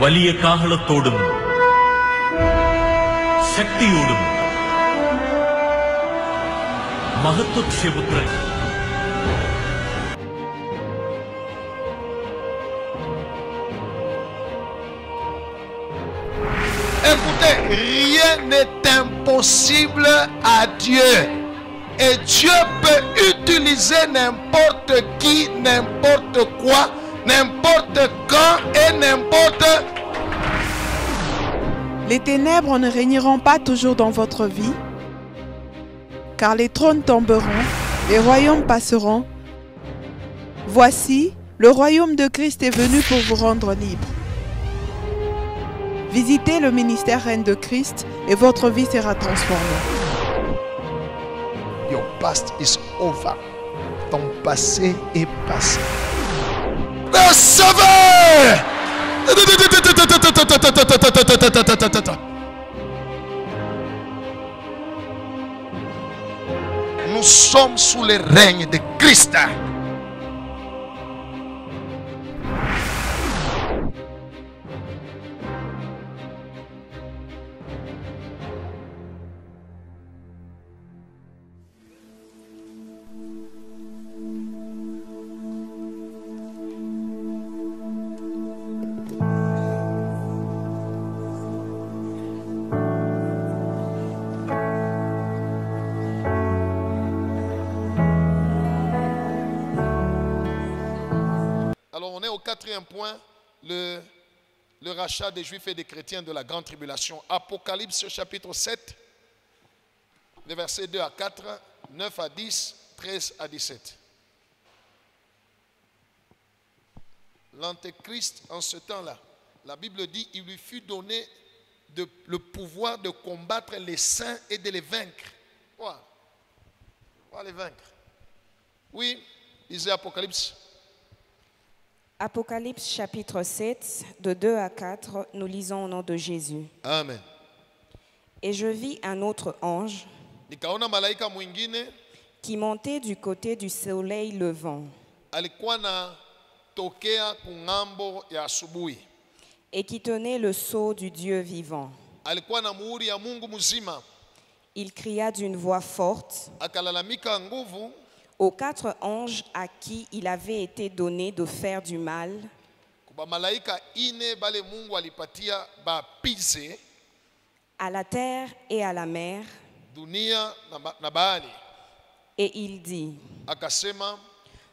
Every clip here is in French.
വലിയ കാഹളത്തോടും ശക്തിയോടും മഹത്വക്ഷേപുത്രൻ Écoutez, rien n'est impossible à Dieu. Et Dieu peut utiliser n'importe qui, n'importe quoi, n'importe quand et n'importe. Les ténèbres ne régneront pas toujours dans votre vie, car les trônes tomberont, les royaumes passeront. Voici, le royaume de Christ est venu pour vous rendre libre. Visitez le ministère Reine de Christ et votre vie sera transformée. Your past is over. Ton passé est passé. Le sauveur! Nous sommes sous le règne de Christ. On est au quatrième point, le rachat des Juifs et des chrétiens de la grande tribulation. Apocalypse chapitre 7, les versets 2 à 4, 9 à 10, 13 à 17. L'Antéchrist, en ce temps-là, la Bible dit, il lui fut donné le pouvoir de combattre les saints et de les vaincre. Quoi les vaincre? Oui, lisez Apocalypse. Apocalypse chapitre 7, de 2 à 4, nous lisons au nom de Jésus. Amen. Et je vis un autre ange Nikaona malaika mwingine qui montait du côté du soleil levant alikuwa na tokea kungambo ya asubuhi. Et qui tenait le sceau du Dieu vivant. Alikuwa na muhuri ya Mungu mzima. Il cria d'une voix forte Akalalamika nguvu aux 4 anges à qui il avait été donné de faire du mal, à la terre et à la mer. Et il dit,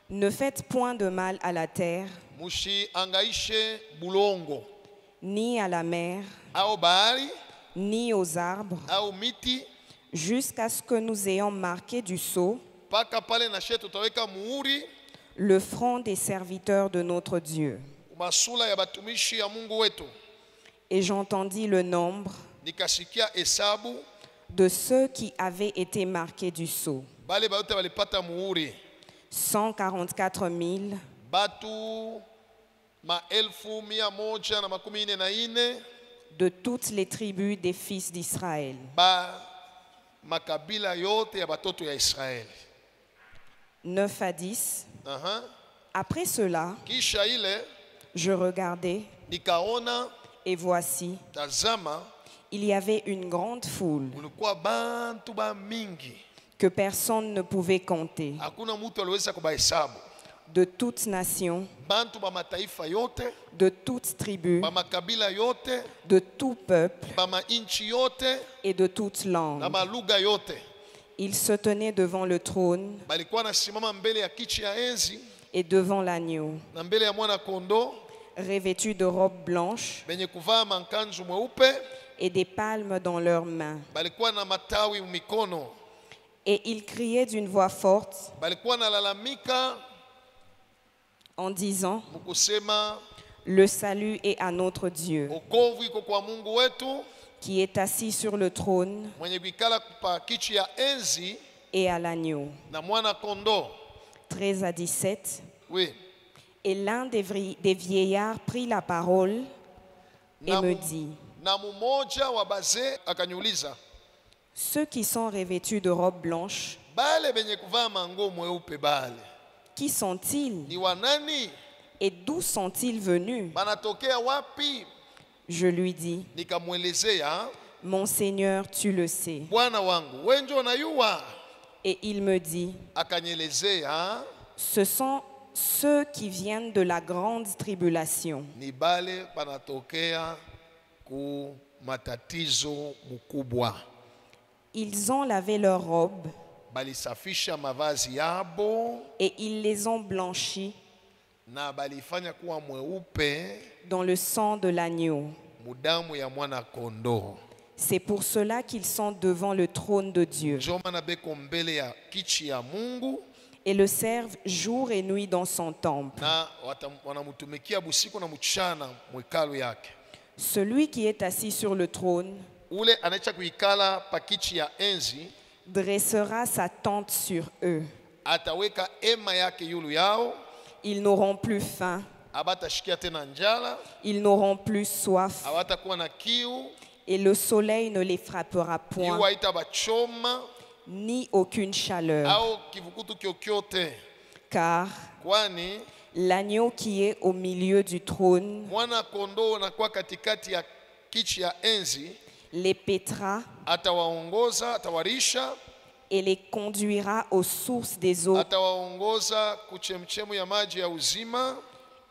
ne faites point de mal à la terre, ni à la mer, ni aux arbres, jusqu'à ce que nous ayons marqué du sceau le front des serviteurs de notre Dieu. Et j'entendis le nombre de ceux qui avaient été marqués du sceau. 144 000 de toutes les tribus des fils d'Israël. Makabila yote ya batoto ya Israeli. 9 à 10. Après cela, je regardais et voici, il y avait une grande foule que personne ne pouvait compter, de toutes nations, de toutes tribus, de tout peuple et de toutes langues. Ils se tenaient devant le trône et devant l'agneau, revêtus de robes blanches et des palmes dans leurs mains. Et ils criaient d'une voix forte en disant, le salut est à notre Dieu, qui est assis sur le trône et à l'agneau. 13 à 17. Oui. Et l'un des vieillards prit la parole et me dit, ceux qui sont revêtus de robes blanches, qui sont-ils? Et d'où sont-ils venus? Je lui dis, mon Seigneur, tu le sais. Et il me dit, ce sont ceux qui viennent de la grande tribulation. Ils ont lavé leurs robes et ils les ont blanchis dans le sang de l'agneau. C'est pour cela qu'ils sont devant le trône de Dieu et le servent jour et nuit dans son temple. Celui qui est assis sur le trône dressera sa tente sur eux. Ils n'auront plus faim. Ils n'auront plus soif. Et le soleil ne les frappera point, ni aucune chaleur. Car l'agneau qui est au milieu du trône les paîtra et les conduira aux sources des eaux.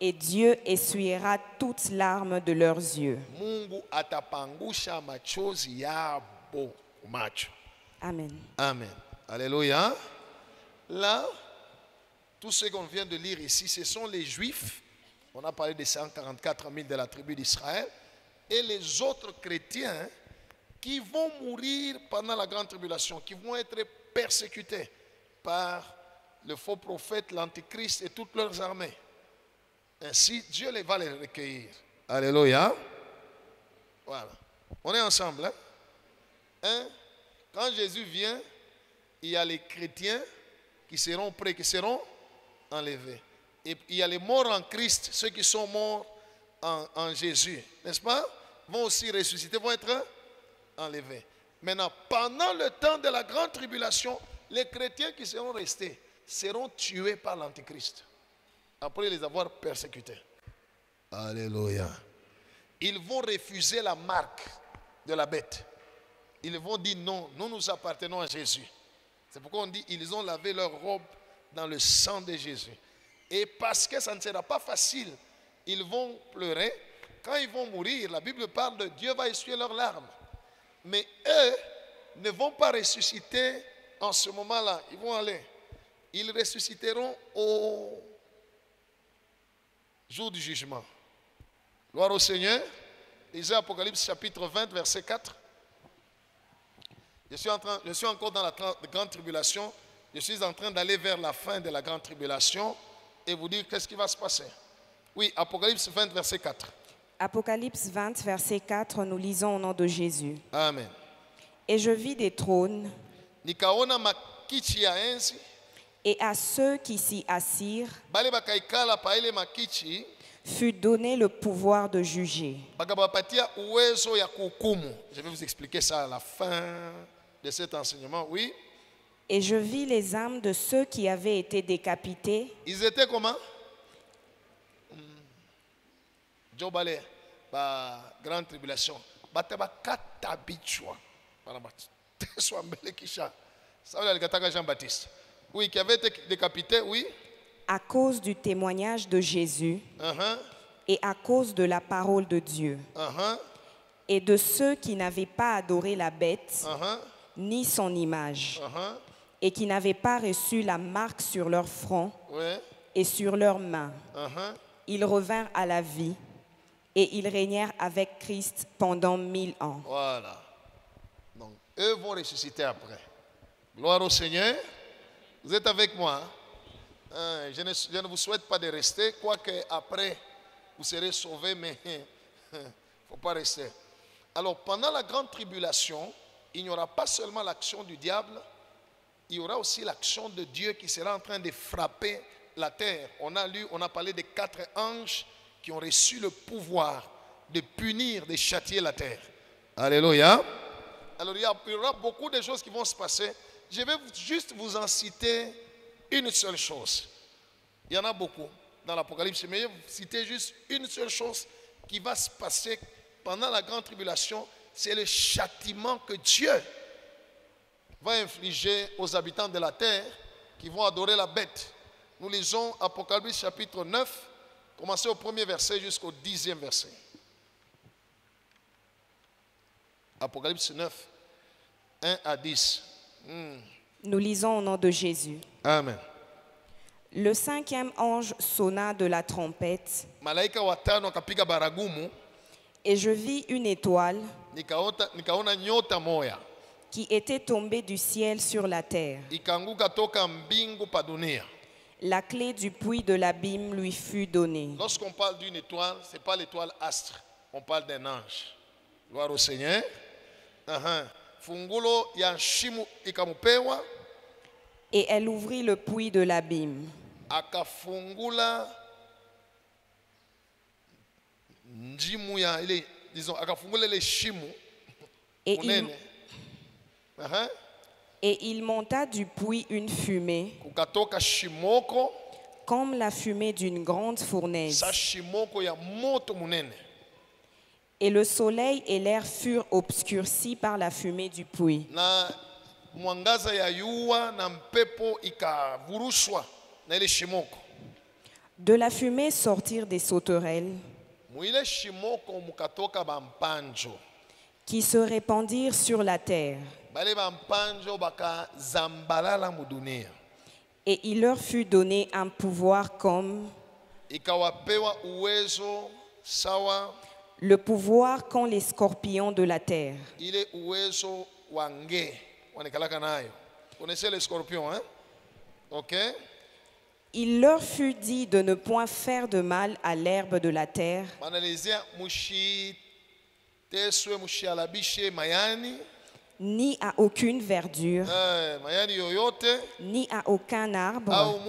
Et Dieu essuiera toutes larmes de leurs yeux. Amen. Amen. Alléluia. Là, tout ce qu'on vient de lire ici, ce sont les Juifs. On a parlé des 144 000 de la tribu d'Israël. Et les autres chrétiens qui vont mourir pendant la grande tribulation, qui vont être persécutés par le faux prophète, l'antichrist et toutes leurs armées. Ainsi, Dieu va les recueillir. Alléluia. Voilà. On est ensemble. Hein? Quand Jésus vient, il y a les chrétiens qui seront prêts, qui seront enlevés. Et il y a les morts en Christ, ceux qui sont morts en Jésus, n'est-ce pas? Vont aussi ressusciter, vont être enlevés. Maintenant, pendant le temps de la grande tribulation, les chrétiens qui seront restés seront tués par l'antichrist après les avoir persécutés. Alléluia. Ils vont refuser la marque de la bête. Ils vont dire non, nous appartenons à Jésus. C'est pourquoi on dit ils ont lavé leur robe dans le sang de Jésus. Et parce que ça ne sera pas facile, ils vont pleurer. Quand ils vont mourir, la Bible parle de Dieu va essuyer leurs larmes. Mais eux ne vont pas ressusciter en ce moment-là. Ils vont aller. Ils ressusciteront au jour du jugement. Gloire au Seigneur. Lisez Apocalypse chapitre 20, verset 4. Je suis encore dans la grande tribulation. Je suis en train d'aller vers la fin de la grande tribulation et vous dire qu'est-ce qui va se passer. Oui, Apocalypse 20, verset 4. Apocalypse 20, verset 4, nous lisons au nom de Jésus. Amen. Et je vis des trônes, et à ceux qui s'y assirent fut donné le pouvoir de juger. Je vais vous expliquer ça à la fin de cet enseignement, oui. Et je vis les âmes de ceux qui avaient été décapités. Ils étaient comment? Jobale, grande tribulation. Jean-Baptiste. Oui, qui avait été décapité, oui. À cause du témoignage de Jésus et à cause de la parole de Dieu et de ceux qui n'avaient pas adoré la bête ni son image et qui n'avaient pas reçu la marque sur leur front et sur leurs mains. Ils revinrent à la vie et ils régnèrent avec Christ pendant 1000 ans. Voilà. Donc, eux vont ressusciter après. Gloire au Seigneur. Vous êtes avec moi, hein? Je ne vous souhaite pas de rester, quoique après vous serez sauvés, mais il ne faut pas rester. Alors, pendant la grande tribulation, il n'y aura pas seulement l'action du diable, il y aura aussi l'action de Dieu qui sera en train de frapper la terre. On a parlé des 4 anges qui ont reçu le pouvoir de punir, de châtier la terre. Alléluia. Alors, il y aura beaucoup de choses qui vont se passer. Je vais juste vous en citer une seule chose. Il y en a beaucoup dans l'Apocalypse, mais je vais vous citer juste une seule chose qui va se passer pendant la grande tribulation, c'est le châtiment que Dieu va infliger aux habitants de la terre qui vont adorer la bête. Nous lisons Apocalypse chapitre 9, commencez au premier verset jusqu'au 10e verset. Apocalypse 9, 1 à 10. Nous lisons au nom de Jésus. Amen. Le 5e ange sonna de la trompette. Malaika watano akapiga baragumu. Et je vis une étoile nikaona nyota moya qui était tombée du ciel sur la terre. Ikaanguka toka mbingu pa dunia. La clé du puits de l'abîme lui fut donnée. Lorsqu'on parle d'une étoile, ce n'est pas l'étoile astre, on parle d'un ange. Gloire au Seigneur. Fungulo ya shimu ikamupewa. Et elle ouvrit le puits de l'abîme. Akafungula njimu ya ile, disons, akafungula le shimu. Et il monta du puits une fumée, kukatoka shimoko, comme la fumée d'une grande fournaise. Sa shimoko ya moto munene. Et le soleil et l'air furent obscurcis par la fumée du puits. Na mwangaza ya yua na mpepo ikavurushwa na ile shimoko. De la fumée sortirent des sauterelles Muile shimoko mukatoka bampanjo qui se répandirent sur la terre. Bale bampanjo baka zambalala mu dunia. Et il leur fut donné un pouvoir comme ikawapewa uwezo sawa le pouvoir qu'ont les scorpions de la terre. Ile uwezo wange wanikalaka nayo. Connaissez les scorpions, hein? OK? Il leur fut dit de ne point faire de mal à l'herbe de la terre, ni à aucune verdure, ni à aucun arbre,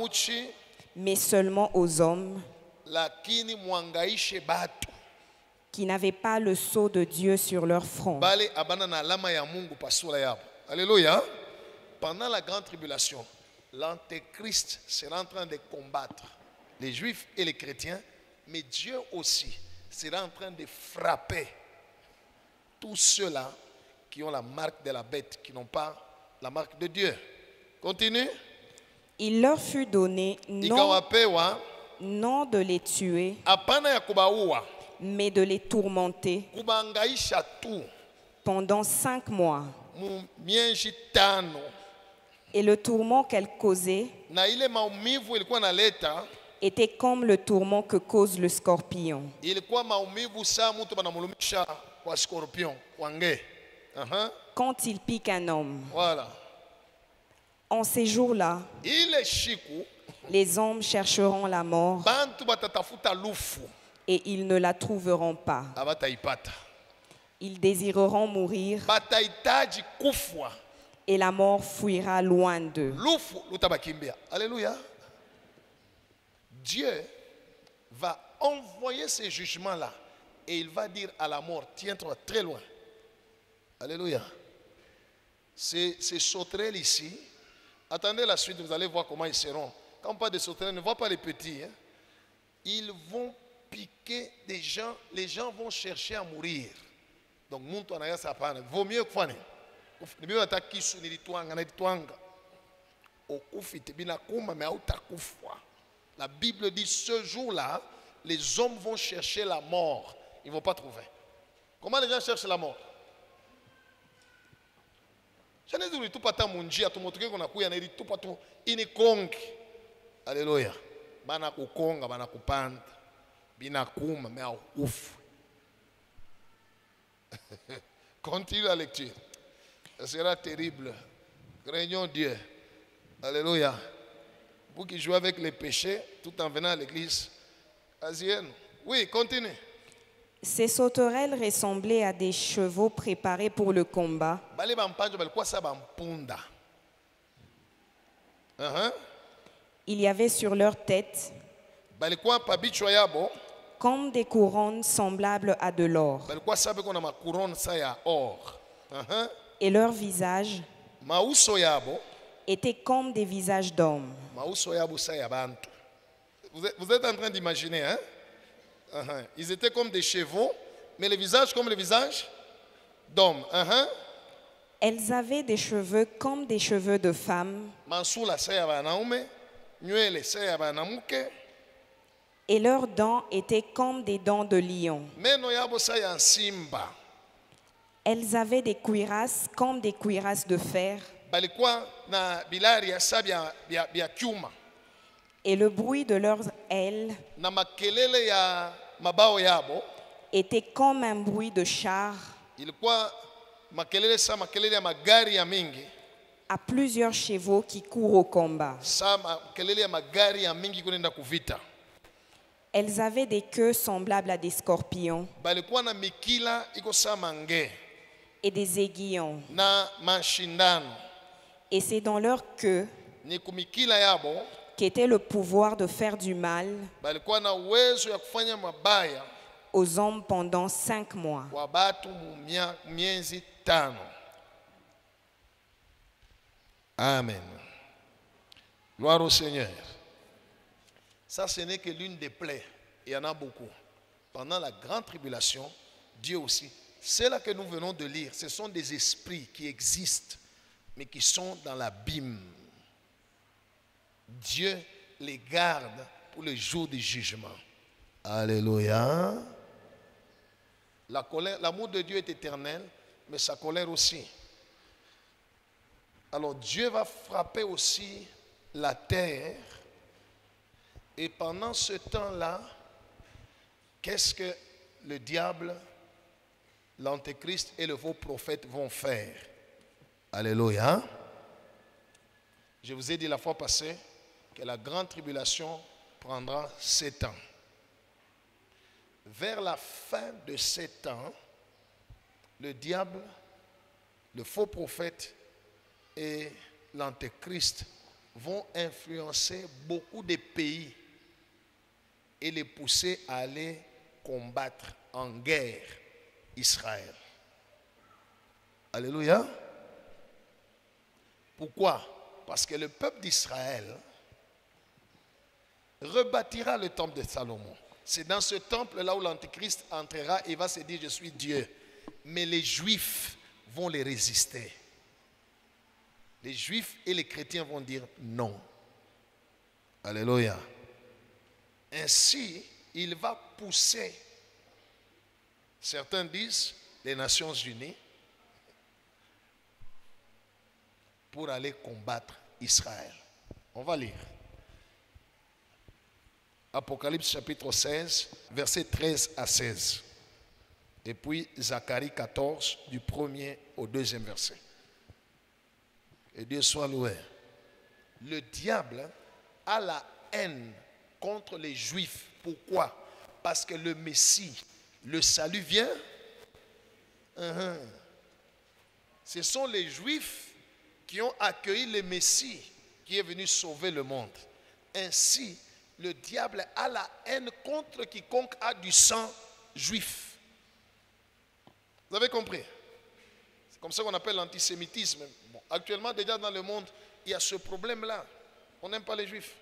mais seulement aux hommes qui n'avaient pas le sceau de Dieu sur leur front. Alléluia. Pendant la grande tribulation, l'antéchrist sera en train de combattre les juifs et les chrétiens, mais Dieu aussi sera en train de frapper tous ceux-là qui ont la marque de la bête, qui n'ont pas la marque de Dieu. Continue. Il leur fut donné non de les tuer, mais de les tourmenter pendant 5 mois. Et le tourment qu'elle causait était comme le tourment que cause le scorpion. Quand il pique un homme. Voilà. En ces jours-là, les hommes chercheront la mort et ils ne la trouveront pas. Ils désireront mourir et la mort fuira loin d'eux. Alléluia. Dieu va envoyer ces jugements-là et il va dire à la mort, tiens-toi très loin. Alléluia. Ces sauterelles ici, attendez la suite, vous allez voir comment ils seront. Quand on parle de sauterelles, ne voit pas les petits. Hein. Ils vont piquer des gens, les gens vont chercher à mourir. Donc, vaut mieux que la Bible dit ce jour-là, les hommes vont chercher la mort. Ils ne vont pas trouver. Comment les gens cherchent la mort? Alléluia. Continue la lecture. Ça sera terrible. Craignons Dieu. Alléluia. Vous qui jouez avec les péchés tout en venant à l'église asienne. Oui, continue. Ces sauterelles ressemblaient à des chevaux préparés pour le combat. Il y avait sur leur tête comme des couronnes semblables à de l'or. Et leur visage était comme des visages d'hommes. Vous êtes en train d'imaginer, hein? Ils étaient comme des chevaux, mais le visage comme le visage d'homme. Elles avaient des cheveux comme des cheveux de femmes. Et leurs dents étaient comme des dents de lion. Elles avaient des cuirasses comme des cuirasses de fer. Et le bruit de leurs ailes était comme un bruit de char à plusieurs chevaux qui courent au combat. Elles avaient des queues semblables à des scorpions et des aiguillons. Et c'est dans leur queue qu'était le pouvoir de faire du mal aux hommes pendant 5 mois. Amen. Gloire au Seigneur. Ça, ce n'est que l'une des plaies. Il y en a beaucoup. Pendant la grande tribulation, Dieu aussi. C'est là que nous venons de lire. Ce sont des esprits qui existent, mais qui sont dans l'abîme. Dieu les garde pour le jour du jugement. Alléluia. La colère, l'amour de Dieu est éternel, mais sa colère aussi. Alors Dieu va frapper aussi la terre. Et pendant ce temps-là, qu'est-ce que le diable, l'antéchrist et le faux prophète vont faire? Alléluia. Je vous ai dit la fois passée que la grande tribulation prendra 7 ans. Vers la fin de 7 ans, le diable, le faux prophète et l'antéchrist vont influencer beaucoup de pays et les pousser à aller combattre en guerre Israël. Alléluia. Pourquoi? Parce que le peuple d'Israël rebâtira le temple de Salomon. C'est dans ce temple-là où l'antéchrist entrera et va se dire « Je suis Dieu ». Mais les Juifs vont les résister. Les Juifs et les chrétiens vont dire non. Alléluia. Ainsi, il va pousser, certains disent, les Nations Unies, pour aller combattre Israël. On va lire. Apocalypse chapitre 16, versets 13 à 16. Et puis Zacharie 14, du 1er au 2e verset. Et Dieu soit loué. Le diable a la haine contre les Juifs. Pourquoi? Parce que le Messie, le salut vient. Ce sont les Juifs qui ont accueilli le Messie qui est venu sauver le monde. Ainsi, le diable a la haine contre quiconque a du sang juif. Vous avez compris? C'est comme ça qu'on appelle l'antisémitisme. Bon, actuellement, déjà dans le monde, il y a ce problème-là. On n'aime pas les juifs.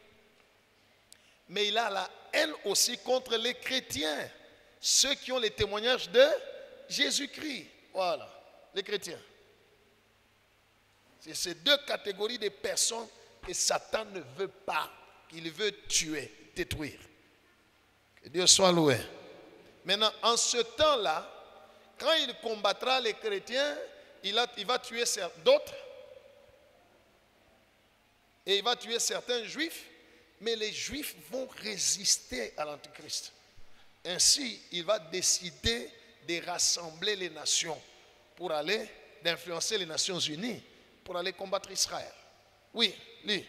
Mais il a la haine aussi contre les chrétiens. Ceux qui ont les témoignages de Jésus-Christ. Voilà, les chrétiens. C'est ces deux catégories de personnes que Satan ne veut pas, qu'il veut tuer, détruire. Que Dieu soit loué. Maintenant, en ce temps-là, quand il combattra les chrétiens, il va tuer d'autres. Et il va tuer certains juifs. Mais les juifs vont résister à l'antéchrist. Ainsi, il va décider de rassembler les nations pour aller, d'influencer les Nations Unies pour aller combattre Israël. Oui, lis.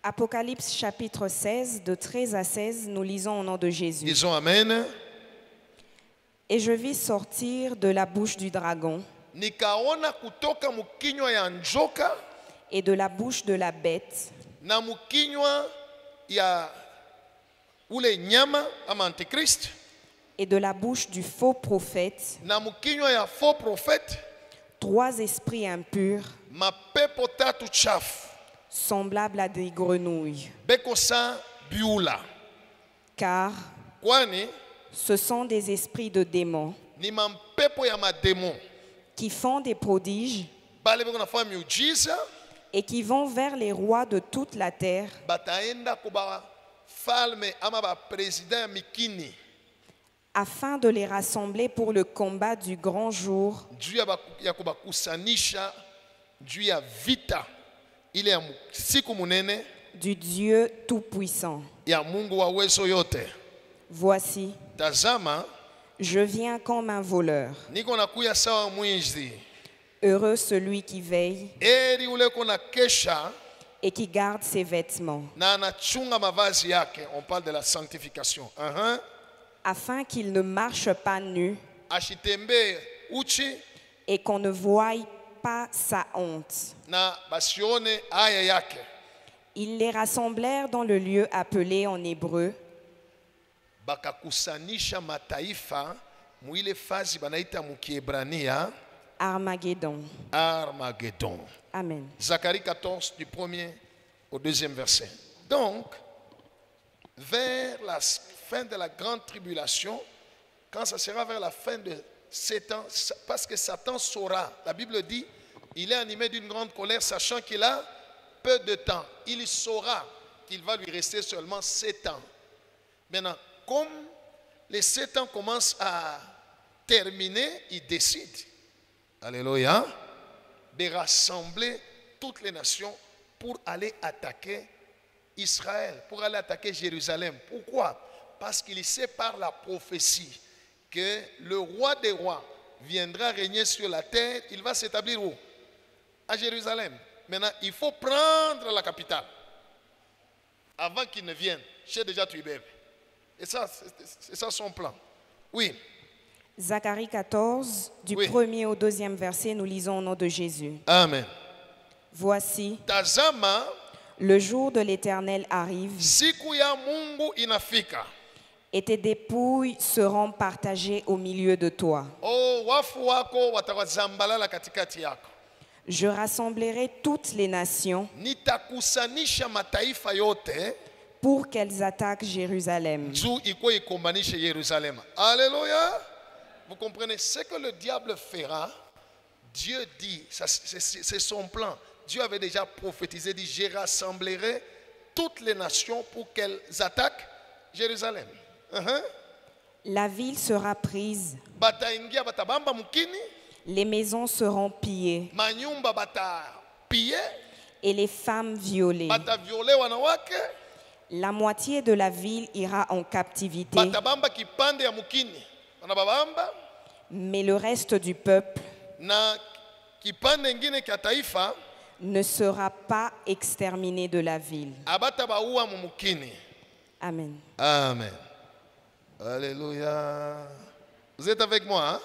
Apocalypse chapitre 16, de 13 à 16, nous lisons au nom de Jésus. Disons Amen. Et je vis sortir de la bouche du dragon nikaona kutoka mukinywa ya njoka et de la bouche de la bête na mukinywa ya ule nyama ama antikrist et de la bouche du faux prophète na mukinywa ya faux prophète 3 esprits impurs mapepo tatu chafu semblables à des grenouilles. Bekosa biula. Car kwani ce sont des esprits de démons qui font des prodiges et qui vont vers les rois de toute la terre afin de les rassembler pour le combat du grand jour du Dieu Tout-Puissant. Voici, je viens comme un voleur. Heureux celui qui veille et qui garde ses vêtements, on parle de la sanctification, afin qu'il ne marche pas nu et qu'on ne voie pas sa honte. Ils les rassemblèrent dans le lieu appelé en hébreu Armageddon. Amen. Zacharie 14 du 1er au 2e verset. Donc, vers la fin de la grande tribulation, quand ça sera vers la fin de 7 ans, parce que Satan saura, la Bible dit, il est animé d'une grande colère, sachant qu'il a peu de temps. Il saura qu'il va lui rester seulement 7 ans. Maintenant, comme les 7 ans commencent à terminer, il décide, alléluia, de rassembler toutes les nations pour aller attaquer Israël, pour aller attaquer Jérusalem. Pourquoi? Parce qu'il sait par la prophétie que le roi des rois viendra régner sur la terre. Il va s'établir où? À Jérusalem. Maintenant, il faut prendre la capitale avant qu'il ne vienne. J'ai déjà tué bébé. Et ça, c'est ça son plan. Oui. Zacharie 14, du 1er au 2e verset, nous lisons au nom de Jésus. Amen. Voici, le jour de l'Éternel arrive, et tes dépouilles seront partagées au milieu de toi. Je rassemblerai toutes les nations pour qu'elles attaquent Jérusalem. Alléluia. Vous comprenez ce que le diable fera? Dieu dit, c'est son plan. Dieu avait déjà prophétisé, dit, je rassemblerai toutes les nations pour qu'elles attaquent Jérusalem. La ville sera prise. Les maisons seront pillées. Et les femmes violées. La moitié de la ville ira en captivité. Mais le reste du peuple ne sera pas exterminé de la ville. Amen. Amen. Alléluia. Vous êtes avec moi, hein?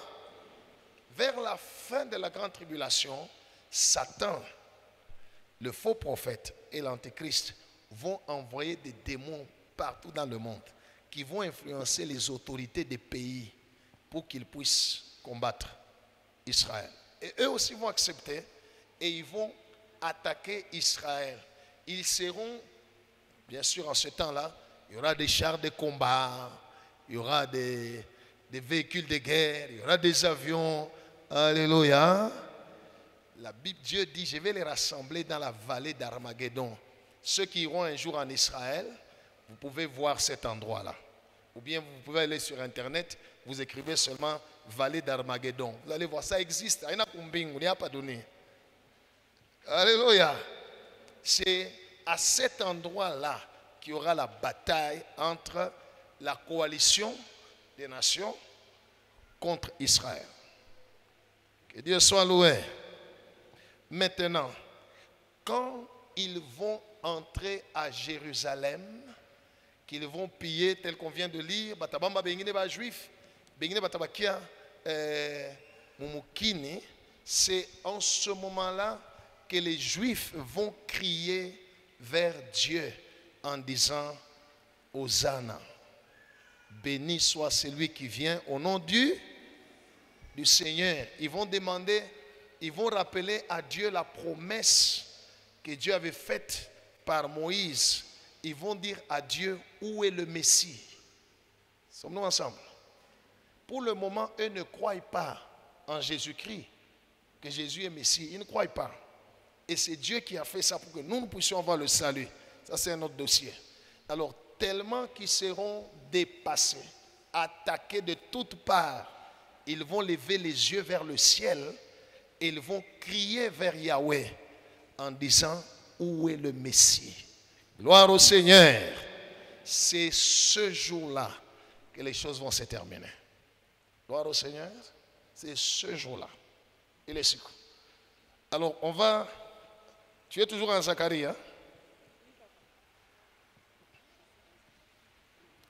Vers la fin de la grande tribulation, Satan, le faux prophète et l'antéchrist vont envoyer des démons partout dans le monde qui vont influencer les autorités des pays pour qu'ils puissent combattre Israël. Et eux aussi vont accepter et ils vont attaquer Israël. Ils seront, bien sûr en ce temps-là, il y aura des chars de combat, il y aura des véhicules de guerre, il y aura des avions. Alléluia. La Bible, Dieu dit, je vais les rassembler dans la vallée d'Armageddon. Ceux qui iront un jour en Israël, vous pouvez voir cet endroit-là. Ou bien vous pouvez aller sur Internet, vous écrivez seulement vallée d'Armageddon. Vous allez voir, ça existe. Il n'y a pas donné. Alléluia. C'est à cet endroit-là qu'il y aura la bataille entre la coalition des nations contre Israël. Que Dieu soit loué. Maintenant, quand ils vont entrer à Jérusalem, qu'ils vont piller, tel qu'on vient de lire, c'est en ce moment-là que les Juifs vont crier vers Dieu en disant Hosanna. Béni soit celui qui vient au nom du Seigneur. Ils vont demander, ils vont rappeler à Dieu la promesse que Dieu avait faite par Moïse. Ils vont dire à Dieu, où est le Messie? Sommes-nous ensemble? pour le moment, eux ne croient pas en Jésus-Christ, que Jésus est Messie. Ils ne croient pas. Et c'est Dieu qui a fait ça pour que nous puissions avoir le salut. Ça, c'est un autre dossier. Alors, tellement qu'ils seront dépassés, attaqués de toutes parts, ils vont lever les yeux vers le ciel et ils vont crier vers Yahweh en disant, où est le Messie? Gloire au Seigneur. C'est ce jour-là que les choses vont se terminer. Gloire au Seigneur. C'est ce jour-là. Il est sûr. Alors, on va... Tu es toujours en Zacharie, hein?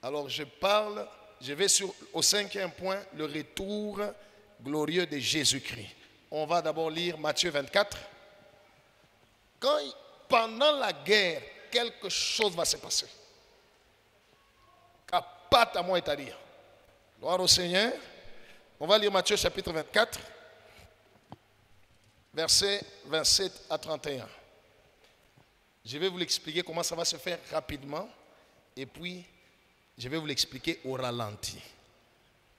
Alors, je vais au 5e point, le retour glorieux de Jésus-Christ. On va d'abord lire Matthieu 24. Pendant la guerre, quelque chose va se passer. Gloire au Seigneur. On va lire Matthieu chapitre 24, versets 27 à 31. Je vais vous l'expliquer comment ça va se faire rapidement. Et puis, je vais vous l'expliquer au ralenti.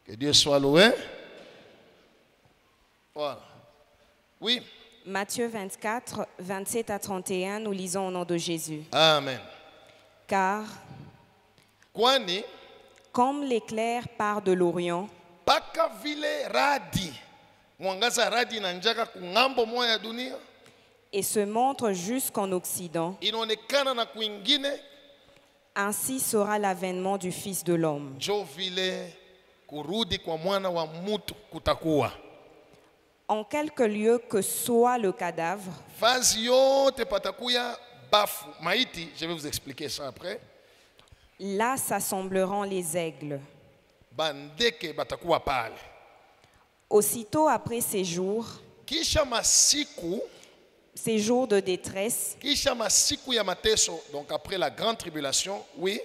Que Dieu soit loué. Voilà. Oui. Matthieu 24, 27 à 31, nous lisons au nom de Jésus. Amen. Car, comme l'éclair part de l'Orient, et se montre jusqu'en Occident, ainsi sera l'avènement du Fils de l'homme. En quelque lieu que soit le cadavre, je vais vous expliquer ça après. Là s'assembleront les aigles. Aussitôt après ces jours de détresse, donc après la grande tribulation, oui,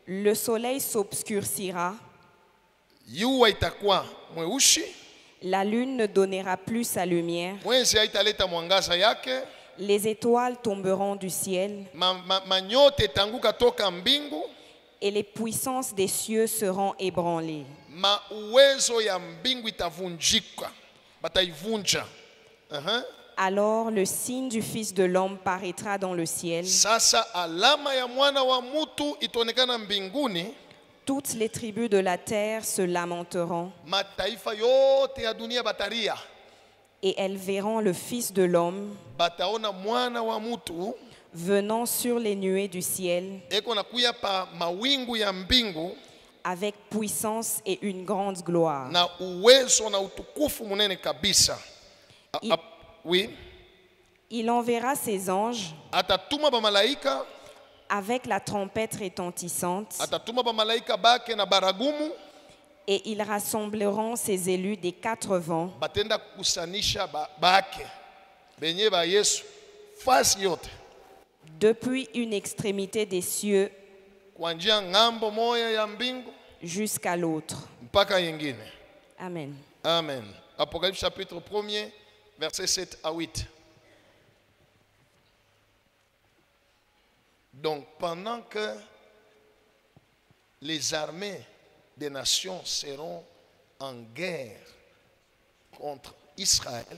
le soleil s'obscurcira, la lune ne donnera plus sa lumière, les étoiles tomberont du ciel, et les puissances des cieux seront ébranlées. Alors le signe du Fils de l'homme paraîtra dans le ciel. Toutes les tribus de la terre se lamenteront. Et elles verront le Fils de l'homme venant sur les nuées du ciel avec puissance et une grande gloire. Il enverra ses anges avec la trompette retentissante et ils rassembleront ses élus des 4 vents depuis une extrémité des cieux jusqu'à l'autre. Amen. Amen. Apocalypse chapitre 1er, versets 7 à 8. Donc pendant que les armées des nations seront en guerre contre Israël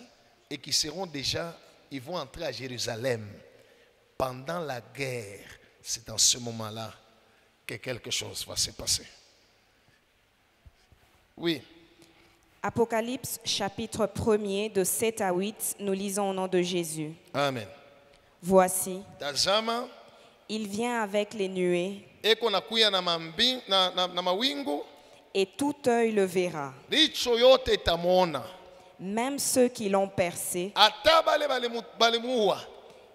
et qui seront déjà, ils vont entrer à Jérusalem. Pendant la guerre, c'est en ce moment-là que quelque chose va se passer. Oui. Apocalypse chapitre 1er de 7 à 8, nous lisons au nom de Jésus. Amen. Voici, Tazama, il vient avec les nuées et tout œil le verra. Même ceux qui l'ont percé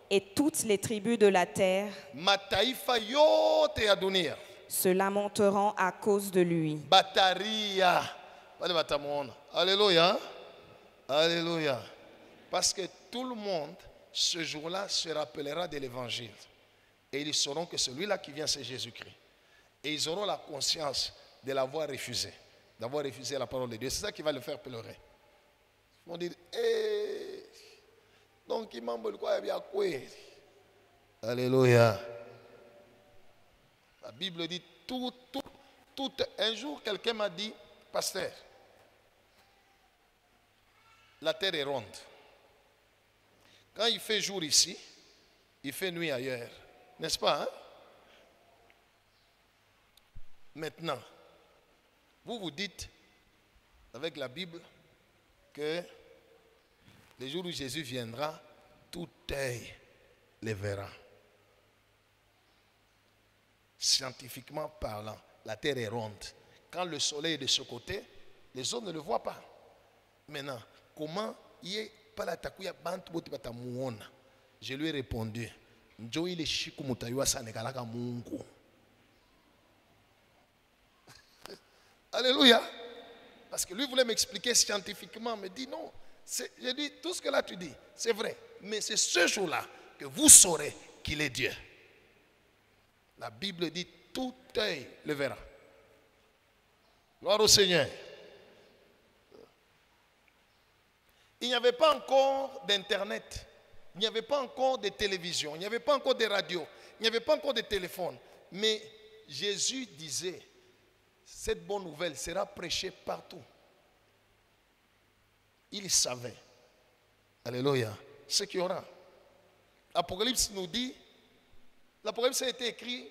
et toutes les tribus de la terre se lamenteront à cause de lui. Alléluia. Alléluia. Parce que tout le monde, ce jour-là, se rappellera de l'évangile. Et ils sauront que celui-là qui vient, c'est Jésus-Christ. Et ils auront la conscience de l'avoir refusé. D'avoir refusé la parole de Dieu. C'est ça qui va le faire pleurer. Ils vont dire, donc il m'a dit quoi? Alléluia. La Bible dit, un jour, quelqu'un m'a dit, pasteur, la terre est ronde. Quand il fait jour ici, il fait nuit ailleurs. N'est-ce pas, hein? Maintenant, vous vous dites, avec la Bible, que le jour où Jésus viendra, tout œil le verra. Scientifiquement parlant, la terre est ronde. Quand le soleil est de ce côté, les autres ne le voient pas. Maintenant, comment je lui ai répondu, alléluia. Parce que lui voulait m'expliquer scientifiquement, me dit non. J'ai dit, tout ce que là tu dis, c'est vrai. Mais c'est ce jour-là que vous saurez qu'il est Dieu. La Bible dit, tout œil le verra. Gloire au Seigneur. Il n'y avait pas encore d'internet, il n'y avait pas encore de télévision, il n'y avait pas encore de radio, il n'y avait pas encore de téléphone. Mais Jésus disait, cette bonne nouvelle sera prêchée partout. Il savait, alléluia, ce qu'il y aura. L'Apocalypse nous dit, l'Apocalypse a été écrit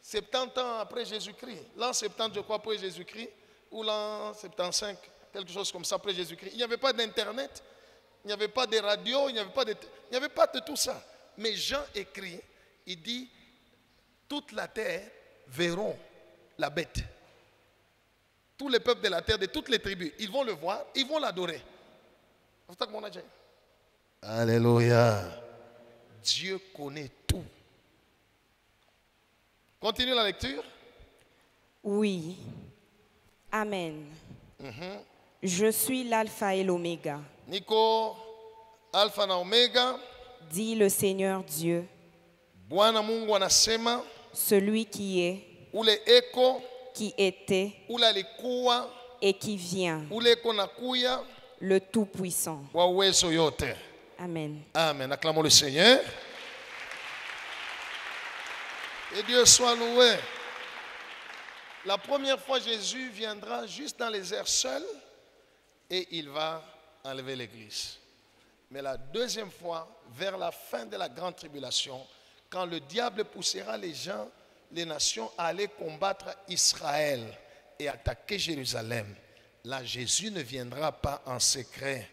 70 ans après Jésus-Christ, l'an 70 je crois après Jésus-Christ, ou l'an 75, quelque chose comme ça après Jésus-Christ. Il n'y avait pas d'internet, il n'y avait pas de radio, il n'y avait pas de tout ça. Mais Jean écrit, il dit, toute la terre verront la bête. Tous les peuples de la terre, de toutes les tribus, ils vont le voir, ils vont l'adorer. Alléluia. Dieu connaît tout. Continue la lecture. Oui. Amen. Je suis l'alpha et l'oméga. Nico, alpha na omega. Dit le Seigneur Dieu. Bwana Mungu anasema. Celui qui est. Ule eko. Qui était. Ule alikuwa. Et qui vient. Ule eko nakuya. Le Tout-Puissant. Wa uwezo yote. Amen. Amen. Acclamons le Seigneur. Et Dieu soit loué. La première fois, Jésus viendra juste dans les airs seul et il va enlever l'église. Mais la deuxième fois, vers la fin de la grande tribulation, quand le diable poussera les gens, les nations à aller combattre Israël et attaquer Jérusalem, là, Jésus ne viendra pas en secret.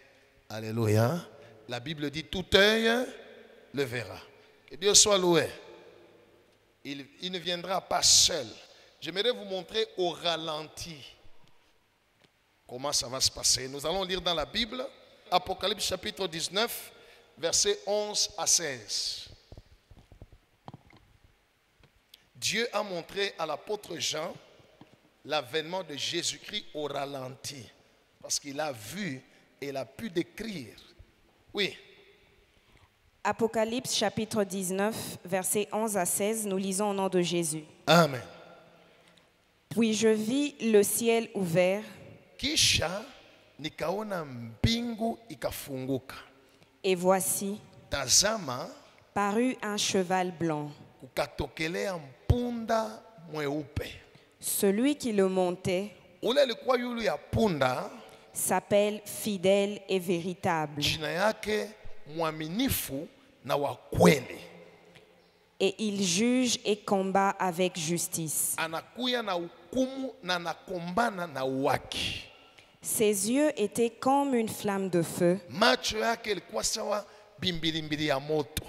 Alléluia. La Bible dit, tout œil le verra. Que Dieu soit loué. Il ne viendra pas seul. J'aimerais vous montrer au ralenti comment ça va se passer. Nous allons lire dans la Bible, Apocalypse chapitre 19, versets 11 à 16. Dieu a montré à l'apôtre Jean l'avènement de Jésus-Christ au ralenti. Parce qu'il a vu et il a pu décrire. Oui. Apocalypse chapitre 19, versets 11 à 16, nous lisons au nom de Jésus. Amen. Puis je vis le ciel ouvert. Kisha nikaona mbingu ikafunguka. Et voici, tazama, parut un cheval blanc. Kukatokelea mpunda mweupe. Celui qui le montait ule alikuwa yule ya punda s'appelle fidèle et véritable. Jina yake mwaminifu na wa kweli. Et il juge et combat avec justice. Anakuya na hukumu na anakombana na haki. Ses yeux étaient comme une flamme de feu. Macho yake ilikuwa sawa bimbilimbili ya moto.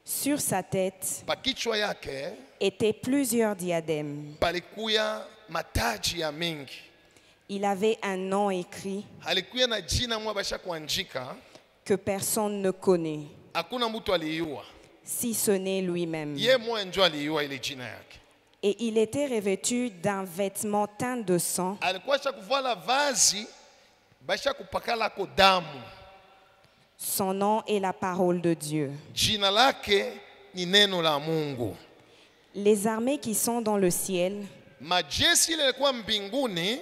Sur sa tête pakichwa yake étaient plusieurs diadèmes. Palikuya mataji ya mingi. Il avait un nom écrit alikuya na jina mwa basha kuandika que personne ne connaît. Hakuna mtu aliyua. Si ce n'est lui-même. Ye mwa njo aliyua ile jina yake. Et il était revêtu d'un vêtement teint de sang. Alikuwa kuvala vazi basha kupakala ko damu. Son nom est la parole de Dieu. Jina lake ni neno la Mungu. Les armées qui sont dans le ciel majeshi yalikuwa mbinguni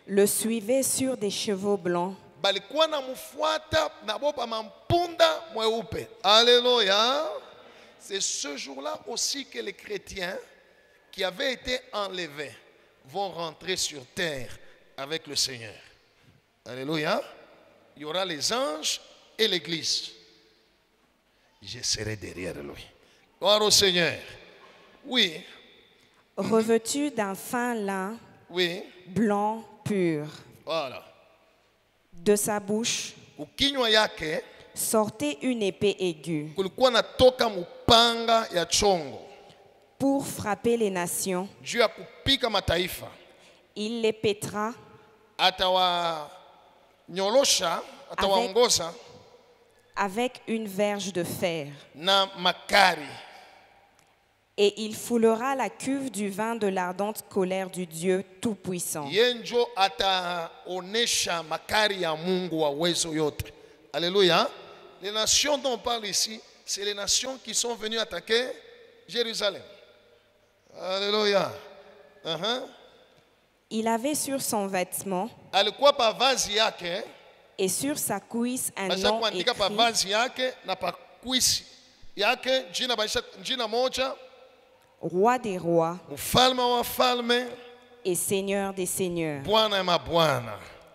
le suivaient sur des chevaux blancs. Balikuwa na mfuata na boba mampunda mweupe. Alléluia. C'est ce jour-là aussi que les chrétiens qui avaient été enlevés vont rentrer sur terre avec le Seigneur. Alléluia. il y aura les anges et l'église. Je serai derrière lui. Gloire au Seigneur. Oui. Revêtu d'un fin lin, oui, blanc pur. Voilà. De sa bouche sortait une épée aiguë pour frapper les nations. Il les pétra avec une verge de fer. Et il foulera la cuve du vin de l'ardente colère du Dieu Tout-Puissant. Alléluia. Les nations dont on parle ici, c'est les nations qui sont venues attaquer Jérusalem. Alléluia. Il avait sur son vêtement et sur sa cuisse un nom écrit: Roi des rois et Seigneur des seigneurs.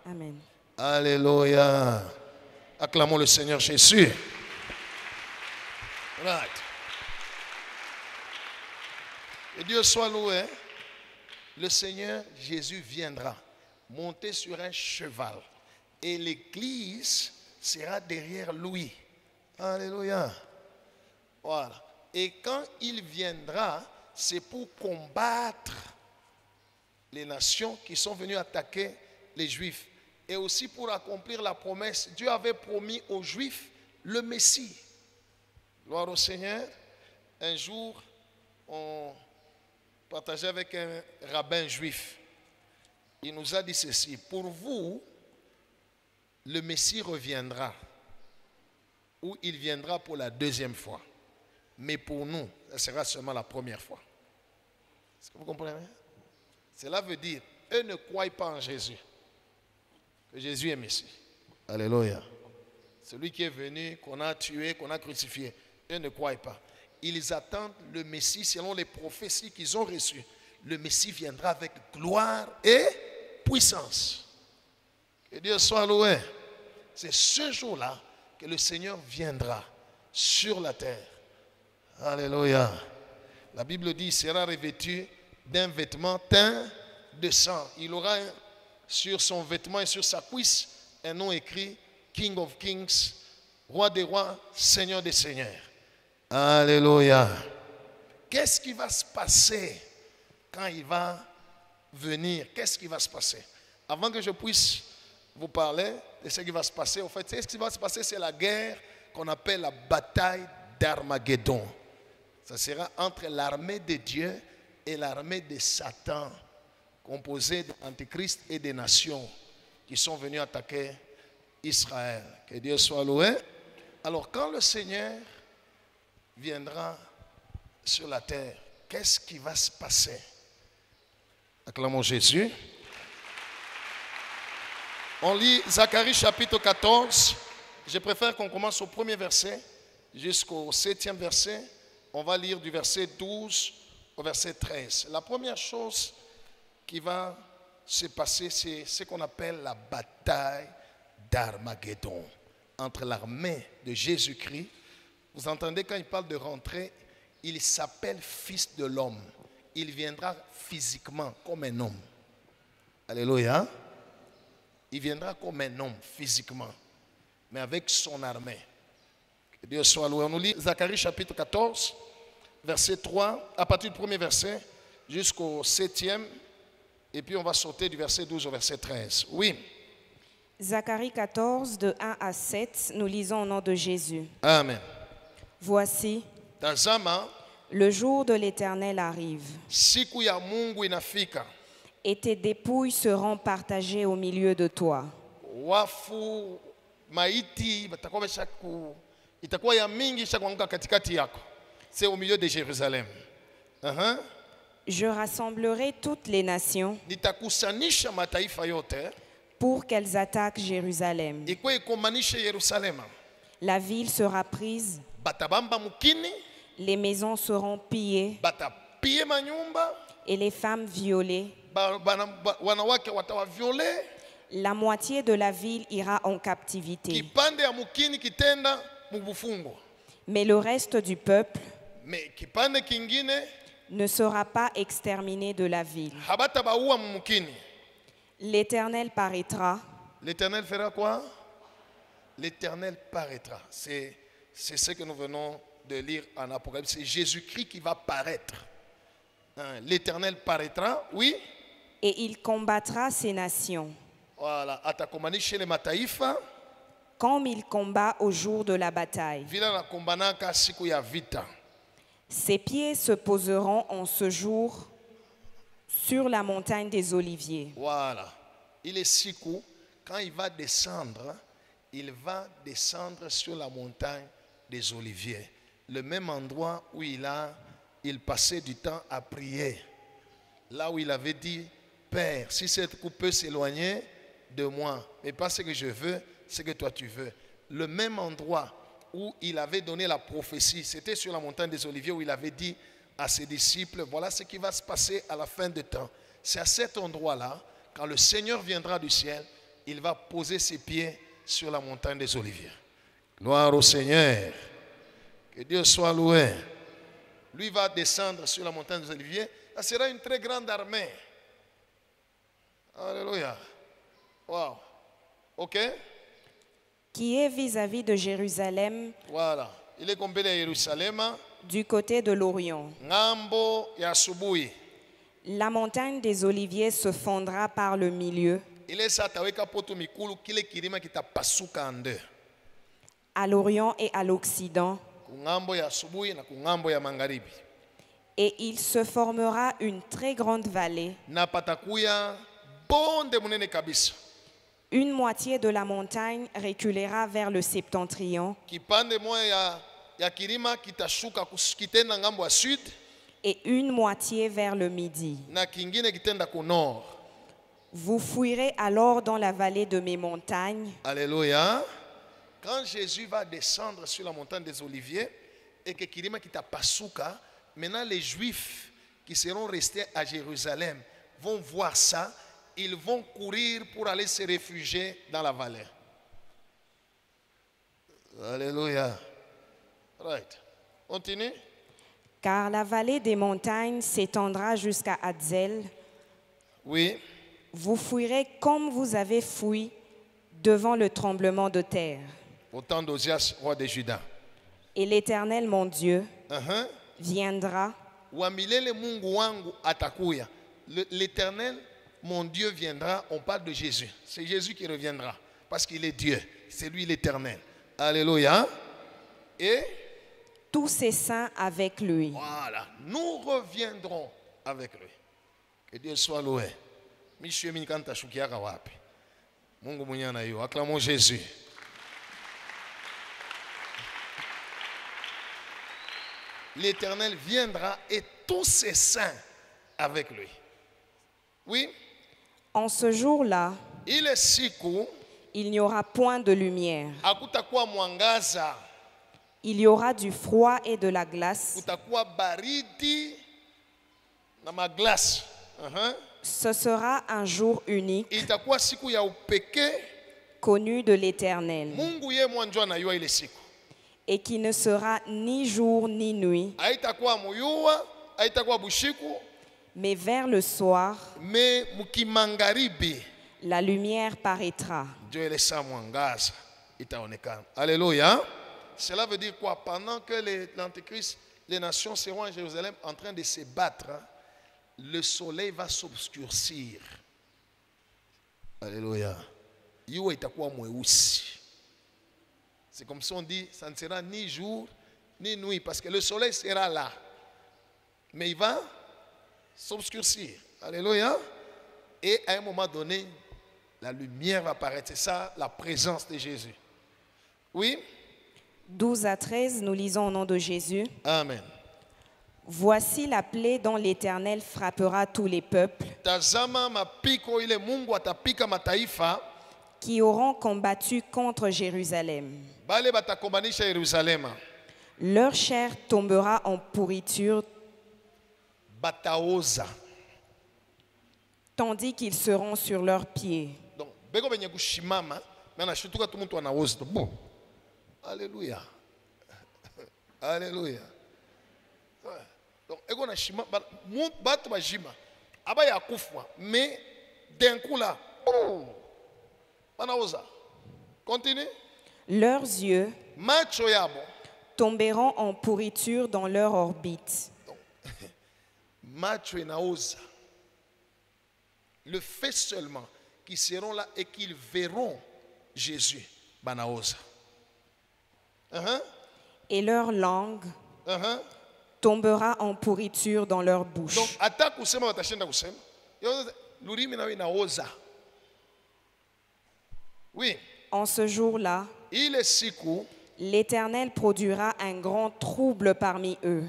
Amen. Alléluia. Acclamons le Seigneur Jésus. Right. Et Dieu soit loué. Le Seigneur Jésus viendra monter sur un cheval et l'église sera derrière lui. Alléluia. Voilà. Et quand il viendra, c'est pour combattre les nations qui sont venues attaquer les Juifs. Et aussi pour accomplir la promesse. Dieu avait promis aux Juifs le Messie. Gloire au Seigneur. Un jour, on partageait avec un rabbin juif. Il nous a dit ceci: pour vous, le Messie reviendra, ou il viendra pour la deuxième fois. Mais pour nous, ce sera seulement la première fois. Est-ce que vous comprenez? Cela veut dire, eux ne croient pas en Jésus, que Jésus est Messie. Alléluia. Celui qui est venu, qu'on a tué, qu'on a crucifié, eux ne croient pas. Ils attendent le Messie selon les prophéties qu'ils ont reçues. Le Messie viendra avec gloire et puissance. Que Dieu soit loué. C'est ce jour-là que le Seigneur viendra sur la terre. Alléluia. La Bible dit, il sera revêtu d'un vêtement teint de sang. Il aura sur son vêtement et sur sa cuisse un nom écrit King of Kings, Roi des rois, Seigneur des seigneurs. Alléluia. Qu'est-ce qui va se passer quand il va venir? Qu'est-ce qui va se passer? Avant que je puisse vous parler de ce qui va se passer, en fait, ce qui va se passer, c'est la guerre qu'on appelle la bataille d'Armageddon. Ça sera entre l'armée de Dieu et l'armée de Satan, composée d'antéchrist et des nations qui sont venues attaquer Israël. Que Dieu soit loué. Alors, quand le Seigneur viendra sur la terre, qu'est-ce qui va se passer? Acclamons Jésus. On lit Zacharie chapitre 14. Je préfère qu'on commence au premier verset jusqu'au 7e verset. On va lire du verset 12 au verset 13. La première chose qui va se passer, c'est ce qu'on appelle la bataille d'Armageddon entre l'armée de Jésus-Christ. Vous entendez, quand il parle de rentrer, il s'appelle Fils de l'homme. Il viendra physiquement comme un homme. Alléluia. Il viendra comme un homme physiquement, mais avec son armée. Que Dieu soit loué. On nous lit Zacharie chapitre 14, verset 3, à partir du premier verset jusqu'au 7e, et puis on va sauter du verset 12 au verset 13. Oui. Zacharie 14, de 1 à 7, nous lisons au nom de Jésus. Amen. Voici, le jour de l'Éternel arrive, et tes dépouilles seront partagées au milieu de toi. C'est au milieu de Jérusalem. Je rassemblerai toutes les nations pour qu'elles attaquent Jérusalem. La ville sera prise, les maisons seront pillées et les femmes violées, La moitié de la ville ira en captivité. Mais le reste du peuple ne sera pas exterminé de la ville. L'Éternel paraîtra. L'Éternel fera quoi? L'Éternel paraîtra. C'est ce que nous venons de lire en Apocalypse. C'est Jésus-Christ qui va paraître. L'Éternel paraîtra, oui. Et il combattra ces nations. Voilà. Comme il combat au jour de la bataille. Ses pieds se poseront en ce jour sur la montagne des Oliviers. Voilà. Il est sikou. Quand il va descendre sur la montagne des Oliviers. Le même endroit où il passait du temps à prier. Là où il avait dit, Père, si cette coupe peut s'éloigner de moi, mais pas ce que je veux, ce que toi tu veux. Le même endroit où il avait donné la prophétie, c'était sur la montagne des Oliviers où il avait dit à ses disciples, voilà ce qui va se passer à la fin du temps. C'est à cet endroit-là, quand le Seigneur viendra du ciel, il va poser ses pieds sur la montagne des Oliviers. Gloire au Seigneur. Que Dieu soit loué. Lui va descendre sur la montagne des Oliviers. Ça sera une très grande armée. Alléluia. Wow. Ok? Qui est vis-à-vis de Jérusalem. Voilà. Il est complet à Jérusalem. Du côté de l'Orient. Ngambo ya asubuhi. La montagne des Oliviers se fondra par le milieu. À l'Orient et à l'Occident. Et il se formera une très grande vallée. Une moitié de la montagne reculera vers le septentrion. Et une moitié vers le midi. Vous fuirez alors dans la vallée de mes montagnes. Alléluia. Quand Jésus va descendre sur la montagne des Oliviers et que Kirima kita pasuka, maintenant les Juifs qui seront restés à Jérusalem vont voir ça, ils vont courir pour aller se réfugier dans la vallée. Alléluia. Right. Continue. Car la vallée des montagnes s'étendra jusqu'à Adzel. Oui. Vous fuirez comme vous avez fui devant le tremblement de terre. Au temps d'Ozias, roi de Juda. Et l'Éternel, mon Dieu, viendra. L'Éternel, mon Dieu, viendra. On parle de Jésus. C'est Jésus qui reviendra. Parce qu'il est Dieu. C'est lui l'Éternel. Alléluia. Et tous ses saints avec lui. Voilà. Nous reviendrons avec lui. Que Dieu soit loué. Acclamons Jésus. L'Éternel viendra et tous ses saints avec lui. Oui. En ce jour-là, il est siku. Il n'y aura point de lumière. Il y aura du froid et de la glace. Ce sera un jour unique, connu de l'Éternel, et qui ne sera ni jour ni nuit, mais vers le soir, la lumière paraîtra. Alléluia. Cela veut dire quoi? Pendant que l'Antéchrist, les nations seront à Jérusalem en train de se battre, le soleil va s'obscurcir. Alléluia. C'est comme si on dit, ça ne sera ni jour ni nuit, parce que le soleil sera là. Mais il va s'obscurcir. Alléluia. Et à un moment donné, la lumière va apparaître. C'est ça, la présence de Jésus. Oui. 12 à 13, nous lisons au nom de Jésus. Amen. Voici la plaie dont l'Éternel frappera tous les peuples qui auront combattu contre Jérusalem. Leur chair tombera en pourriture tandis qu'ils seront sur leurs pieds. Donc, beko benye kushimama mais anashituka tu mtu anaoza tu. Bon. Alléluia. Alléluia. Donc eko na shima batu bajima aba ya kufwa mais d'un coup là banaoza. Continue. Leurs yeux macho yabo tomberont en pourriture dans leur orbite. Macho inaoza. Le fait seulement qu'ils seront là et qu'ils verront Jésus, banaoza. Et leur langue tombera en pourriture dans leur bouche. Donc, attaque kusema watashenda kusema. Lurimi na inaoza. Oui. En ce jour-là, l'Éternel produira un grand trouble parmi eux.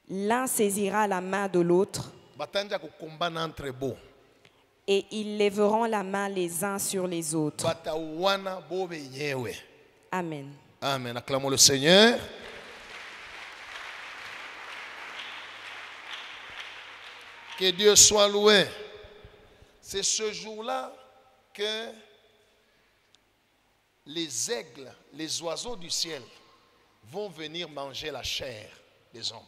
L'un saisira la main de l'autre et ils lèveront la main les uns sur les autres. Amen. Amen. Acclamons le Seigneur. Que Dieu soit loué. C'est ce jour-là que les aigles, les oiseaux du ciel vont venir manger la chair des hommes.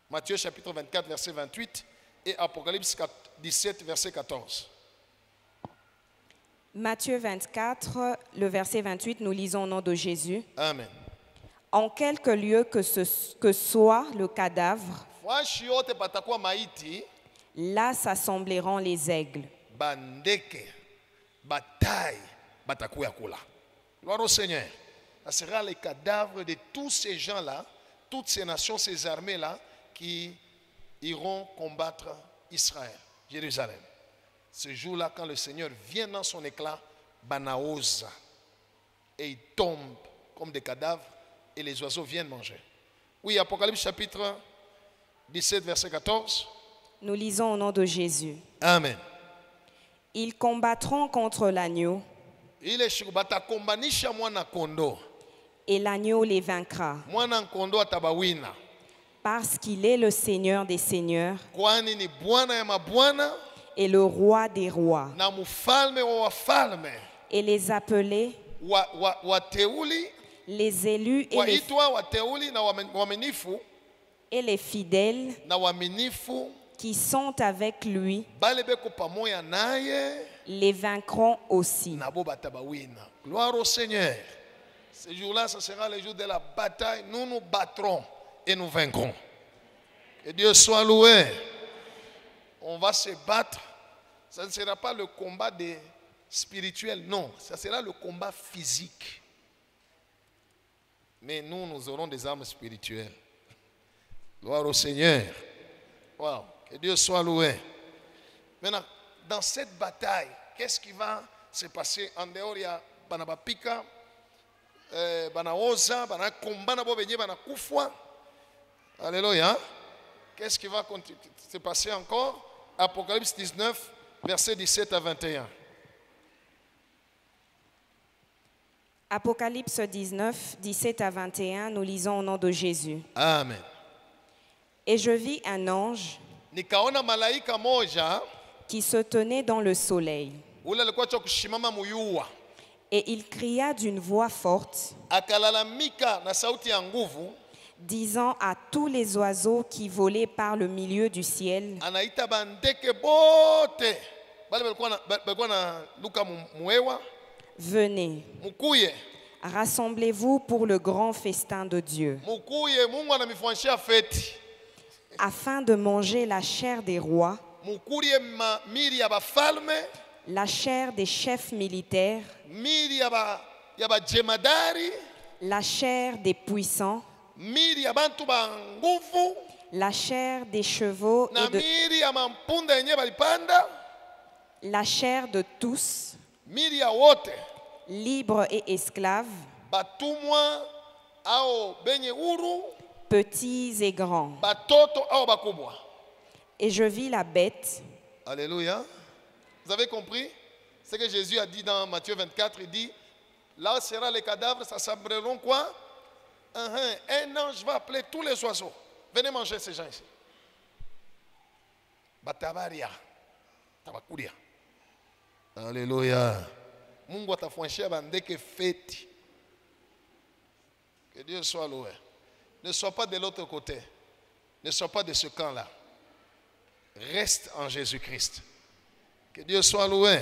Matthieu chapitre 24, verset 28 et Apocalypse 17, verset 14. Matthieu 24, le verset 28, nous lisons au nom de Jésus. Amen. En quelque lieu que soit le cadavre, là s'assembleront les aigles. Bandeke, bataille, batakuya kula. Gloire au Seigneur. Ça sera les cadavres de tous ces gens-là, toutes ces nations, ces armées-là, qui iront combattre Israël, Jérusalem. Ce jour-là, quand le Seigneur vient dans son éclat, banaosa, et ils tombent comme des cadavres, et les oiseaux viennent manger. Oui, Apocalypse chapitre 17, verset 14. Nous lisons au nom de Jésus. Amen. Ils combattront contre l'agneau. Et l'agneau les vaincra. Parce qu'il est le Seigneur des seigneurs et le roi des rois. Et les appelés, les élus et les fidèles qui sont avec lui les vaincront aussi. Gloire au Seigneur. Ce jour-là, ce sera le jour de la bataille. Nous nous battrons et nous vaincrons. Que Dieu soit loué. On va se battre. Ça ne sera pas le combat spirituel, non. Ça sera le combat physique. Mais nous, nous aurons des armes spirituelles. Gloire au Seigneur. Wow. Que Dieu soit loué. Maintenant, dans cette bataille, qu'est-ce qui va se passer? En dehors, il y a Banabapika, Banaoza, Banakomba, Banakufwa. Alléluia. Qu'est-ce qui va se passer encore? Apocalypse 19, versets 17 à 21. Apocalypse 19, 17 à 21, nous lisons au nom de Jésus. Amen. Et je vis un ange qui se tenait dans le soleil. Et il cria d'une voix forte, disant à tous les oiseaux qui volaient par le milieu du ciel, venez, rassemblez-vous pour le grand festin de Dieu, afin de manger la chair des rois, la chair des chefs militaires, la chair des puissants, la chair des chevaux et la chair de tous, libres et esclaves, petits et grands. Et je vis la bête. Alléluia. Vous avez compris ce que Jésus a dit dans Matthieu 24? Il dit, là sera les cadavres, ça s'abreuveront quoi? Un ange va appeler tous les oiseaux. Venez manger ces gens ici. Batabaria. tabakulia. Alléluia. Mungu atafanyia bandeke feti. Que Dieu soit loué. Ne sois pas de l'autre côté. Ne sois pas de ce camp-là. Reste en Jésus-Christ. Que Dieu soit loué.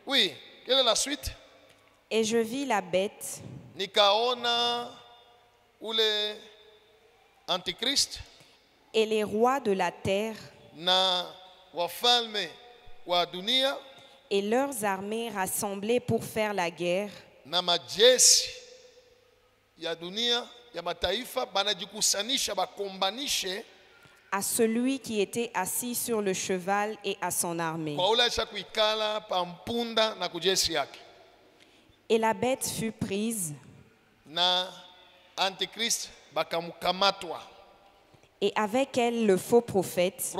Oui, quelle est la suite? Et je vis la bête. Nikaona ou les antichrist. Et les rois de la terre. Na wafalme wa dunia. Et leurs armées rassemblées pour faire la guerre. Na majeshi ya dunia ya mataifa banajikusanisha bakombanishe à celui qui était assis sur le cheval et à son armée. Et la bête fut prise. Et avec elle le faux prophète.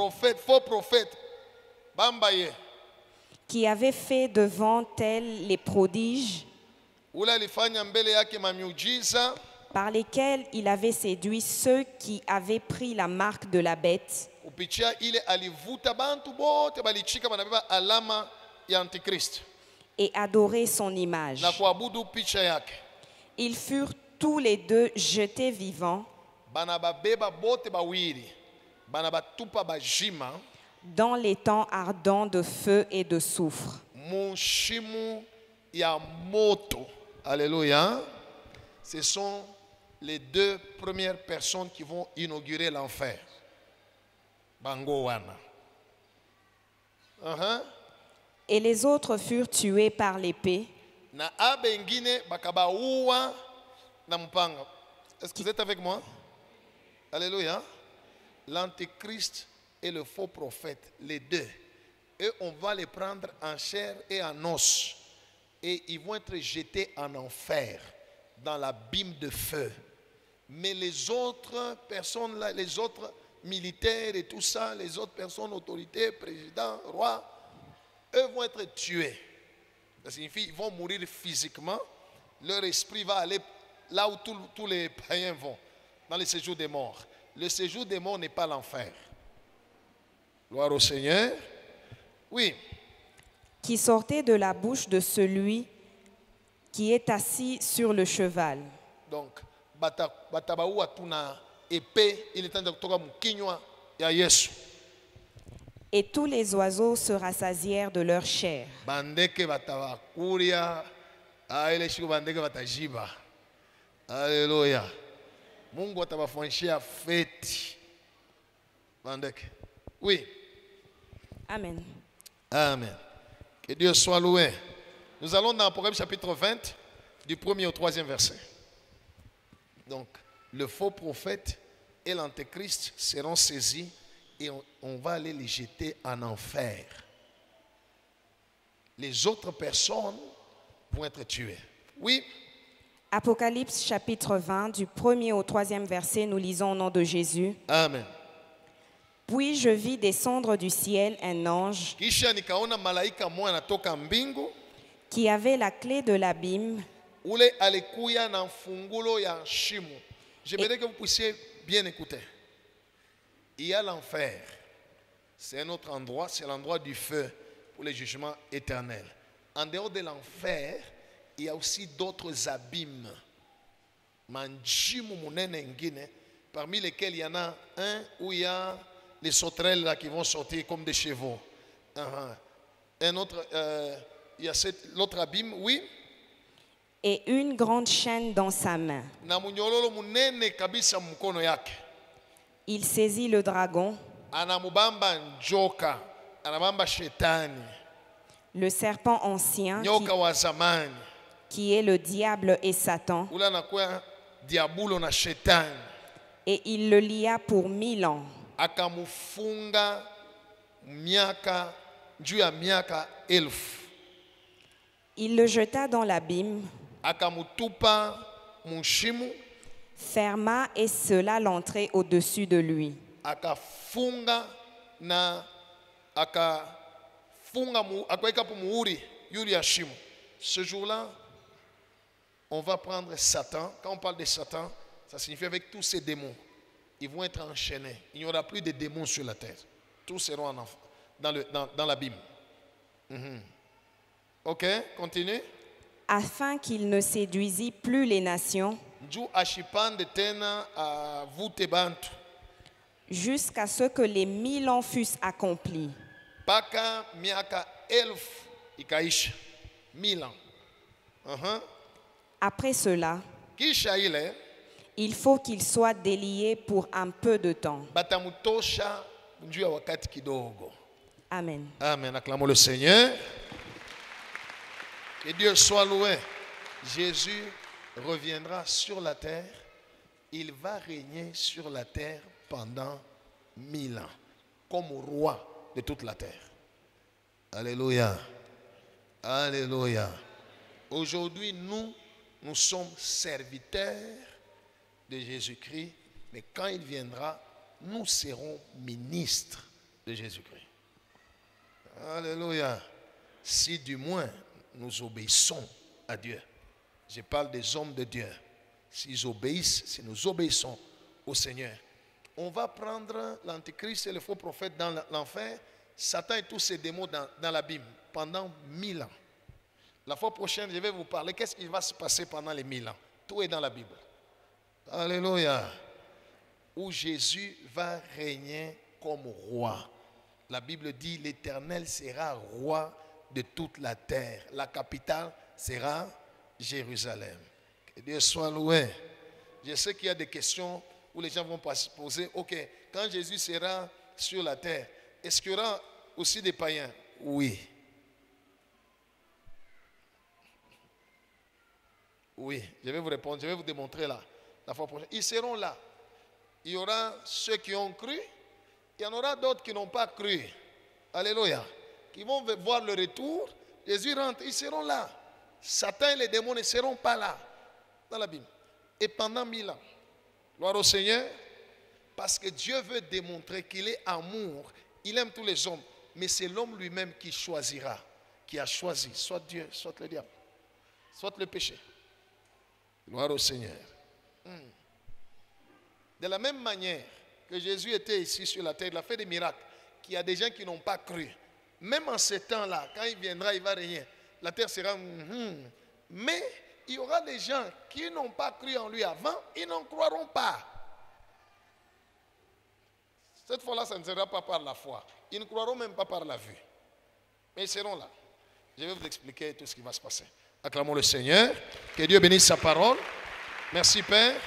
Qui avait fait devant elle les prodiges. Par lesquels il avait séduit ceux qui avaient pris la marque de la bête. Et adoré son image. Ils furent tous les deux jetés vivants dans les temps ardents de feu et de soufre. Alléluia. Ce sont les deux premières personnes qui vont inaugurer l'enfer. Bango wana. Et les autres furent tués par l'épée. Na abengine bakabaua na mpanga. Est-ce que vous êtes avec moi? Alléluia. L'antéchrist et le faux prophète, les deux. Et on va les prendre en chair et en os. Et ils vont être jetés en enfer, dans l'abîme de feu. Mais les autres personnes là, les autres militaires et tout ça, les autres personnes, autorités, présidents, rois, eux vont être tués. Ça signifie qu'ils vont mourir physiquement. Leur esprit va aller là où tous les païens vont, dans le séjour des morts. Le séjour des morts n'est pas l'enfer. Gloire au Seigneur. Oui. Qui sortait de la bouche de celui qui est assis sur le cheval. Donc, batabaou atuna épée, il est en train de mkinywa ya Yesu. Et tous les oiseaux se rassasièrent de leur chair. Bandeke batabakuria, ele shiku bandeke batajiba. Alléluia. Mungu atabafanyishia feti. Bandeke. Oui. Amen. Amen. Que Dieu soit loué. Nous allons dans Apocalypse chapitre 20, du 1er au 3e verset. Donc, le faux prophète et l'antéchrist seront saisis et on va aller les jeter en enfer. Les autres personnes vont être tuées. Oui. Apocalypse chapitre 20, du 1er au 3e verset, nous lisons au nom de Jésus. Amen. Puis je vis descendre du ciel un ange qui avait la clé de l'abîme. J'aimerais que vous puissiez bien écouter. Il y a l'enfer. C'est un autre endroit, c'est l'endroit du feu pour les jugements éternels. En dehors de l'enfer, il y a aussi d'autres abîmes. Parmi lesquels il y en a un où il y a les sauterelles là qui vont sortir comme des chevaux. Un autre, il y a l'autre abîme, oui. Et une grande chaîne dans sa main. Il saisit le dragon, le serpent ancien qui est le diable et Satan, et il le lia pour 1000 ans. Il le jeta dans l'abîme, ferma et scella l'entrée au-dessus de lui. Ce jour-là, on va prendre Satan. Quand on parle de Satan, ça signifie avec tous ces démons. Ils vont être enchaînés. Il n'y aura plus de démons sur la terre. Tous seront dans l'abîme. Ok, continue. Afin qu'il ne séduisît plus les nations, jusqu'à ce que les 1000 ans fussent accomplis. Paka miaka 1000 ans. Après cela, il faut qu'il soit délié pour un peu de temps. Amen. Amen. Acclamons le Seigneur. Que Dieu soit loué. Jésus reviendra sur la terre. Il va régner sur la terre pendant 1000 ans, comme roi de toute la terre. Alléluia. Alléluia. Aujourd'hui, nous sommes serviteurs de Jésus-Christ, mais quand il viendra, nous serons ministres de Jésus-Christ. Alléluia. Si du moins nous obéissons à Dieu. Je parle des hommes de Dieu. S'ils obéissent, si nous obéissons au Seigneur, on va prendre l'antichrist et le faux prophète dans l'enfer, Satan et tous ses démons dans l'abîme pendant 1000 ans. La fois prochaine, je vais vous parler qu'est-ce qui va se passer pendant les 1000 ans. Tout est dans la Bible. Alléluia. Où Jésus va régner comme roi. La Bible dit l'Éternel sera roi de toute la terre. La capitale sera Jérusalem. Que Dieu soit loué. Je sais qu'il y a des questions où les gens vont poser, ok, quand Jésus sera sur la terre, est-ce qu'il y aura aussi des païens? Oui. Oui, je vais vous répondre, je vais vous démontrer là, la fois prochaine. Ils seront là. Il y aura ceux qui ont cru, il y en aura d'autres qui n'ont pas cru. Alléluia. Qui vont voir le retour, Jésus rentre, ils seront là. Satan et les démons ne seront pas là, dans la Bible. Et pendant 1000 ans, gloire au Seigneur, parce que Dieu veut démontrer qu'il est amour, il aime tous les hommes, mais c'est l'homme lui-même qui choisira, qui a choisi, soit Dieu, soit le diable, soit le péché. Gloire au Seigneur. De la même manière que Jésus était ici sur la terre, il a fait des miracles, qu'il y a des gens qui n'ont pas cru. Même en ce temps-là, quand il viendra, il va régner. La terre sera... Mais il y aura des gens qui n'ont pas cru en lui avant, ils n'en croiront pas. Cette fois-là, ça ne sera pas par la foi. Ils ne croiront même pas par la vue. Mais ils seront là. Je vais vous expliquer tout ce qui va se passer. Acclamons le Seigneur. Que Dieu bénisse sa parole. Merci Père.